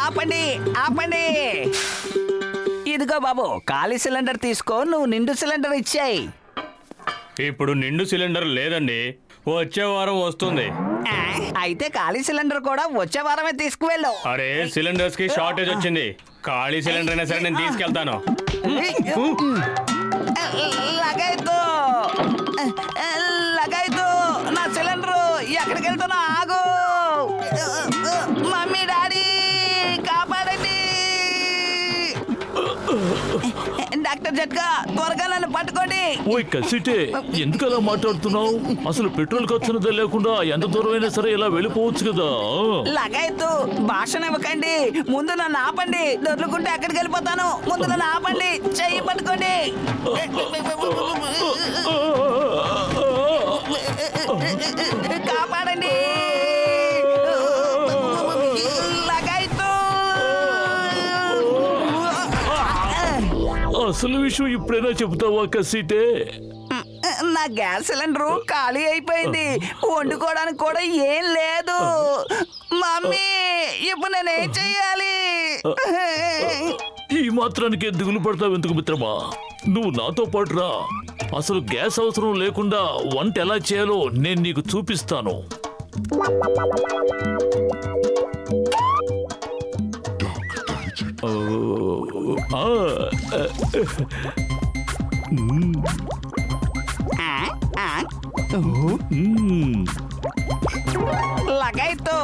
ఆపండి ఆపండి. ఇదిగో బాబు, ఖాళీ సిలిండర్ తీసుకో, నువ్వు నిండు సిలిండర్ ఇచ్చాయి. ఇప్పుడు నిండు సిలిండర్ లేదండి, వచ్చే వారం వస్తుంది. అయితే ఖాళీ సిలిండర్ కూడా వచ్చే వారమే తీసుకువెళ్ళు. అరే సిలిండర్స్ కి షార్టేజ్ వచ్చింది, ఖాళీ సిలిండర్ అయినా సరే నేను తీసుకెళ్తాను. లగైతు లగైతు, నా సిలిండర్ ఎక్కడికి వెళ్తున్నా? ఆగు మమ్మీ డాడీ, కాపాడండి. డాక్టర్ జట్కా, త్వరగా నన్ను పట్టుకోండి. ఓయ్ కసిటే, ఎందుకు అలా మాట్లాడుతున్నావు? అసలు పెట్రోల్ ఖర్చునదే లేకుండా ఎంత దూరమైనా సరే ఇలా వెళ్ళిపోవచ్చు కదా. లగైతు, భాషణ ఇవ్వకండి, ముందు నన్ను ఆపండి. దొర్లుకుంటే ఎక్కడికి వెళ్ళిపోతాను. ముందు నన్ను ఆపండి, చెయ్యి పట్టుకోండి. కాపాడండి. లగైతు. అసలు విషయం ఇప్పుడైనా చెబుతావా కసిటే? నా గ్యాస్ సిలిండర్ ఖాళీ అయిపోయింది, వండుకోవడానికి కూడా ఏం లేదు. మమ్మీ, ఇప్పుడు నేనేం చెయ్యాలి? ఈ మాత్రానికి దిగులు పడతావు ఎందుకు మిత్రమా? నువ్వు నాతో పాటు రా. అసలు గ్యాస్ అవసరం లేకుండా వంట ఎలా చేయాలో నేను నీకు చూపిస్తాను. లగైతు.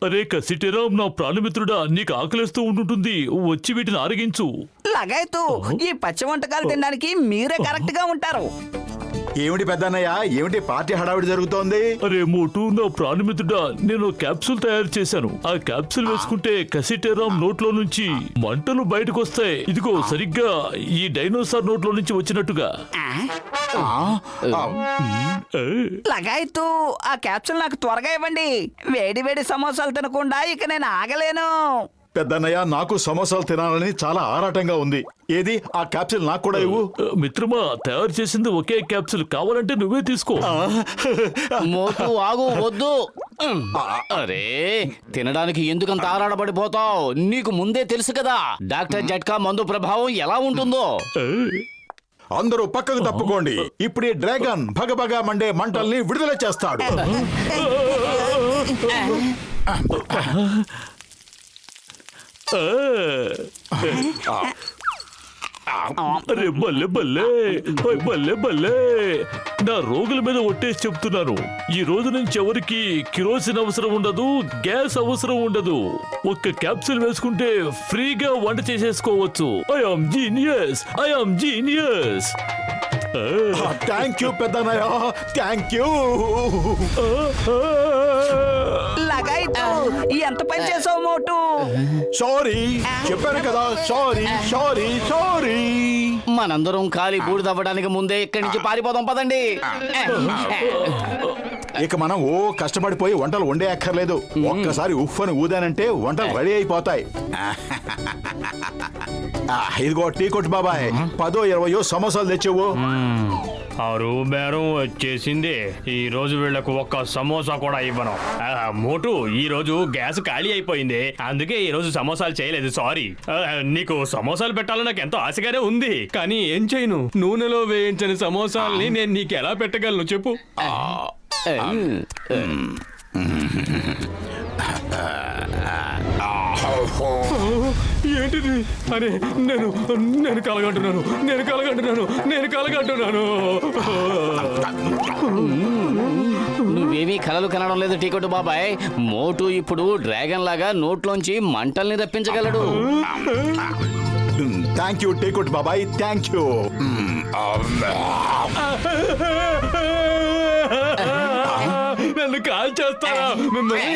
అరే కసిటిరామ్, నా ప్రాణమిత్రుడా, నీకు ఆకలిస్తూ ఉంటుంటుంది, వచ్చి వీటిని ఆరగించు. లగైతు, ఈ పచ్చి వంటకాలు తినడానికి మీరే కరెక్ట్ గా ఉంటారు. ఏమిటి పెద్దన్నయ్య, ఏమిటి పార్టీ హడావిడి జరుగుతోంది? అరే మోటు, నా ప్రాణమిత్రుడా, నేను క్యాప్సూల్ తయారు చేశాను. ఆ క్యాప్సూల్ వేసుకుంటే కసిటేరామ్ నోట్లో నుంచి మంటలు బయటకు వస్తాయి. ఇదిగో సరిగ్గా ఈ డైనోసార్ నోట్లో నుంచి వచ్చినట్టుగా. లగైతు, ఆ క్యాప్సూల్ నాకు త్వరగా ఇవ్వండి. వేడి వేడి సమోసాలు తినకుండా ఇక నేను ఆగలేను. పెద్దన్నయ్య, నాకు సమోసాలు తినాలని చాలా ఆరాటంగా ఉంది. ఏది ఆ క్యాప్సూల్ నాకు కూడా ఇవ్వు. మిత్రమా, తయారు చేసింది ఒకే క్యాప్సూల్, కావాలంటే నువ్వే తీసుకో. మోటు ఆగు, వద్దు. అరే, తినడానికి ఎందుకంత ఆరాటపడిపోతావు? నీకు ముందే తెలుసు కదా డాక్టర్ జట్కా మందు ప్రభావం ఎలా ఉంటుందో. అందరూ పక్కకు తప్పుకోండి. ఇప్పుడు ఈ డ్రాగన్ భగభగా మండే మంటల్ని విడుదల చేస్తాడు. అరే బల్లే బల్లే, బల్లే బల్లే, నా రోగుల మీద ఒట్టేసి చెప్తున్నాను, ఈ రోజు నుంచి ఎవరికి కిరోసిన్ అవసరం ఉండదు, గ్యాస్ అవసరం ఉండదు. ఒక్క క్యాప్సూల్ వేసుకుంటే ఫ్రీగా వంట చేసేసుకోవచ్చు. I am genius, I am genius. Thank you పెద్దన్నయ్య, థ్యాంక్ యూ. లగైతు, ఎంత పని చేసావు మోటు? సారీ చెప్పాను కదా, సారీ సారీ సారీ. మనందరం ఖాళీ బూడిదవ్వడానికి ముందే ఇక్కడి నుంచి పారిపోదాం, పదండి. ఇక మనం కష్టపడిపోయి వంటలు వండే అక్కర్లేదు. ఒక్కసారి ఉఫ్ అని ఊదానంటే వంటలు రెడీ అయిపోతాయి. ఇదిగో టీ కొట్టు బాబాయ్, 10-20 సమోసాలు తెచ్చేవు. ఆరు బేరం వచ్చేసింది. ఈ రోజు వీళ్లకు ఒక్క సమోసా కూడా ఇవ్వను. మోటు, ఈ రోజు గ్యాస్ ఖాళీ అయిపోయింది, అందుకే ఈ రోజు సమోసాలు చేయలేదు. సారీ. నీకు సమోసాలు పెట్టాలని నాకు ఎంతో ఆశగానే ఉంది, కానీ ఏం చేయను. నూనెలో వేయించని సమోసాల్ని నేను నీకు ఎలా పెట్టగలను చెప్పు. ఏంటిది? అరే నేను కలగంటున్నాను, నేను కలగంటున్నాను, నేను కలగంటున్నాను. నువ్వేమీ కలలు కనడం లేదు టీకొట్టు బాబాయ్. మోటు ఇప్పుడు డ్రాగన్ లాగా నోట్లోంచి మంటల్ని రప్పించగలడు. థ్యాంక్ యూ టీ కొట్టు బాబాయ్, థ్యాంక్ యూ. నన్ను కాల్ చేస్తారా మిమ్మల్ని?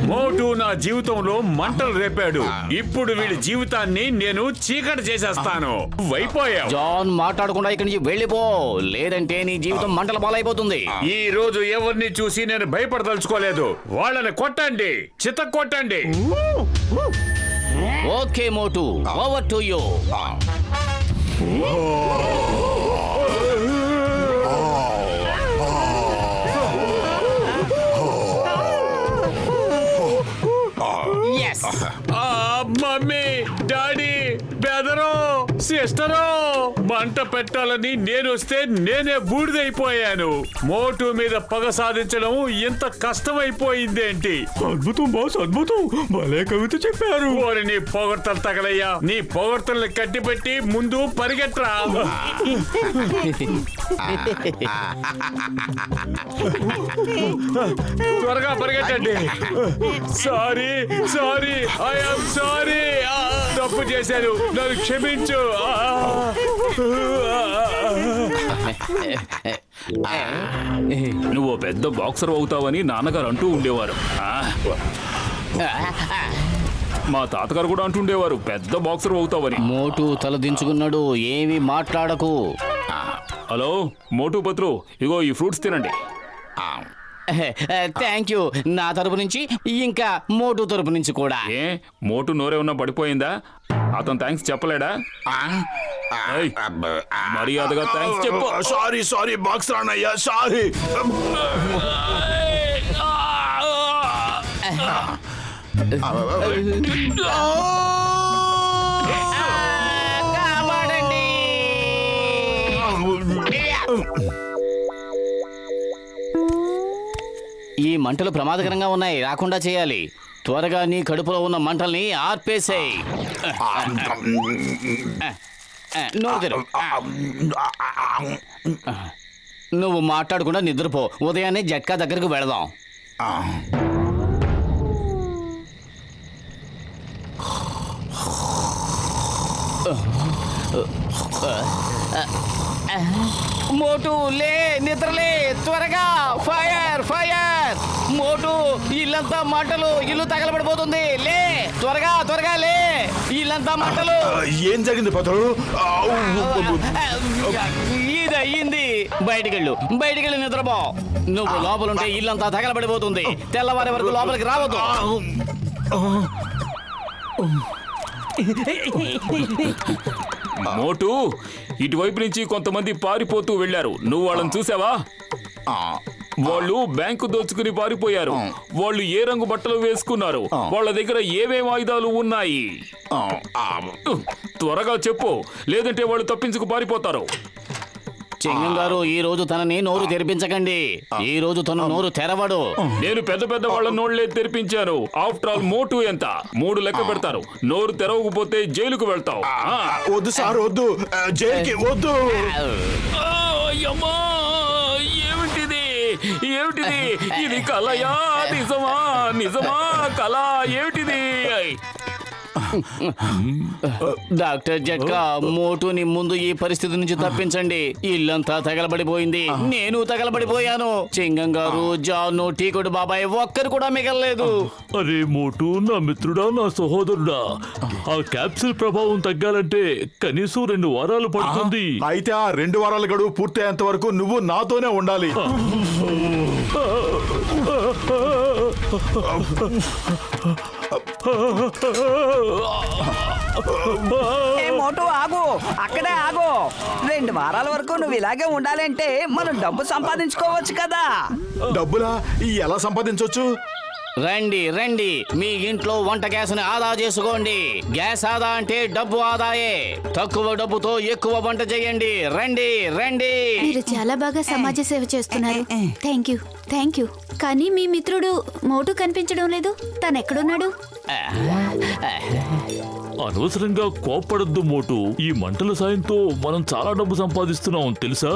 మోటు నా జీవితంలో మంటలు రేపాడు. ఇప్పుడు వీడి జీవితాన్ని నేను చీకటి చేసేస్తాను. వైపోయావు. జాన్ మాట్లాడకుండా ఇక్కడి నుంచి వెళ్ళిపో, లేదంటే నీ జీవితం మంటల పాలైపోతుంది. ఈ రోజు ఎవరిని చూసి నేను భయపడదలుచుకోలేదు. వాళ్ళని కొట్టండి, చిత్త కొట్టండి. ఓకే మోటు, over to you. Mummy, daddy, బెదరో, సిస్టరో, మంట పెట్టాలని నేను వస్తే నేనే బూడిదైపోయాను. మోటు మీద పగ సాధించడం ఇంత కష్టమైపోయిందేంటి? అద్భుతం బాస్, అద్భుతం. భలే కవిత చెప్పారు. ఓరి నీ పొగడ్తలు తగలయ్యా. నీ పొగడ్తల్ని కట్టిపెట్టి ముందు పరిగెట్రా. త్వరగా పరిగెట్టండి. Sorry sorry, I'm sorry. తప్పు చేశాను, నన్ను క్షమించు. నువ్వు పెద్ద బాక్సర్ అవుతావని నాన్నగారు అంటూ ఉండేవారు. మా తాతగారు కూడా అంటుండేవారు పెద్ద బాక్సర్ అవుతావని. మోటు తల దించుకున్నాడు, ఏమీ మాట్లాడకు. హలో మోటు పత్రు, ఇగో ఈ ఫ్రూట్స్ తినండి. Thank you. నా తరపు నుంచి, ఇంకా మోటు తరపు నుంచి కూడా. ఏ మోటు నోరేమన్నా పడిపోయిందా? అతను థ్యాంక్స్ చెప్పలేడా? ఏయ్, మర్యాదగా థ్యాంక్స్ చెప్పు. సారీ సారీ బాక్సర్ అన్నయ్య, సారీ. కాపాడండి. ఈ మంటలు ప్రమాదకరంగా ఉన్నాయి, రాకుండా చేయాలి. త్వరగా నీ కడుపులో ఉన్న మంటల్ని ఆర్పేసేయ్. నోరు తెరువు. నువ్వు మాట్లాడకుండా నిద్రపో, ఉదయాన్నే జట్కా దగ్గరకు వెళదాం. మోటు లే, నిద్రలే, త్వరగా. Fire fire. మోటు, ఇల్లంతా మంటలు, ఇల్లు తగలబడిపోతుంది. లే, త్వరగా త్వరగా లే, ఇల్లంతా మంటలు. ఏం జరిగింది పత్రు? ఇది అయ్యింది. బయటికెళ్ళు, బయటికెళ్ళి నిద్రపో. నువ్వు లోపలుంటే ఇల్లంతా తగలబడిపోతుంది. తెల్లవారి వరకు లోపలికి రావద్దు. మోటు, ఇటువైపు నుంచి కొంతమంది పారిపోతూ వెళ్ళారు. నువ్వు వాళ్ళని చూసావా? వాళ్ళు బ్యాంకు దోచుకుని పారిపోయారు. వాళ్ళు ఏ రంగు బట్టలు వేసుకున్నారు? వాళ్ళ దగ్గర ఏమేం ఆయుధాలు ఉన్నాయి? త్వరగా చెప్పు, లేదంటే వాళ్ళు తప్పించుకు పారిపోతారు. చింగం గారు, ఈ రోజు తనని నోరు తెరిపించకండి. ఈ రోజు తను నోరు తెరవడు. నేను పెద్ద పెద్ద వాళ్ళ నోళ్లే తెరిపించాను. ఆఫ్టర్ ఆల్ మోటు ఎంత? 3 లెక్క పెడతారు. నోరు తెరవకపోతే జైలుకు వెళ్తావు. వద్దు సార్, వద్దు, జైలుకి వద్దు. అయ్యమ్మా, ఏమిటిది ఏమిటిది? ఇది కలయా నిజమా? నిజమా కళ? ఏమిటిది? డాక్టర్ జట్కా, మోటుని ముందు ఈ పరిస్థితి నుంచి తప్పించండి. ఇల్లంతా తగలబడిపోయింది, నేను తగలబడిపోయాను. చింగం గారు, జాను, టీకొడు బాబాయ్ ఒక్కరు కూడా మిగలలేదు. అరే మోటు, నా మిత్రుడా, నా సహోదరుడా, ఆ క్యాప్సిల్ ప్రభావం తగ్గాలంటే కనీసం 2 వారాలు పడుతుంది. అయితే ఆ 2 వారాల గడువు పూర్తయ్యేంత వరకు నువ్వు నాతోనే ఉండాలి. ఏ మోటు, ఆగు, అక్కడే ఆగు. 2 వారాల వరకు నువ్వు ఇలాగే ఉండాలంటే మనం డబ్బు సంపాదించుకోవచ్చు కదా. డబ్బులా? ఎలా సంపాదించవచ్చు? రండి రండి, మీ ఇంట్లో వంట గ్యాస్ని ఆదా చేసుకోండి. గ్యాస్ ఆదా అంటే డబ్బు ఆదాయే. తక్కువ డబ్బుతో ఎక్కువ వంట చేయండి. రండి రండి. మీరు చాలా బాగా సమాజ సేవ చేస్తున్నారు. Thank you. కానీ మీ మిత్రుడు మోటు కనిపించడం లేదు. తను ఎక్కడున్నాడు? అనవసరంగా కోప్పడద్దు మోటు. ఈ మంటల సాయంతో మనం చాలా డబ్బు సంపాదిస్తున్నాం తెలుసా?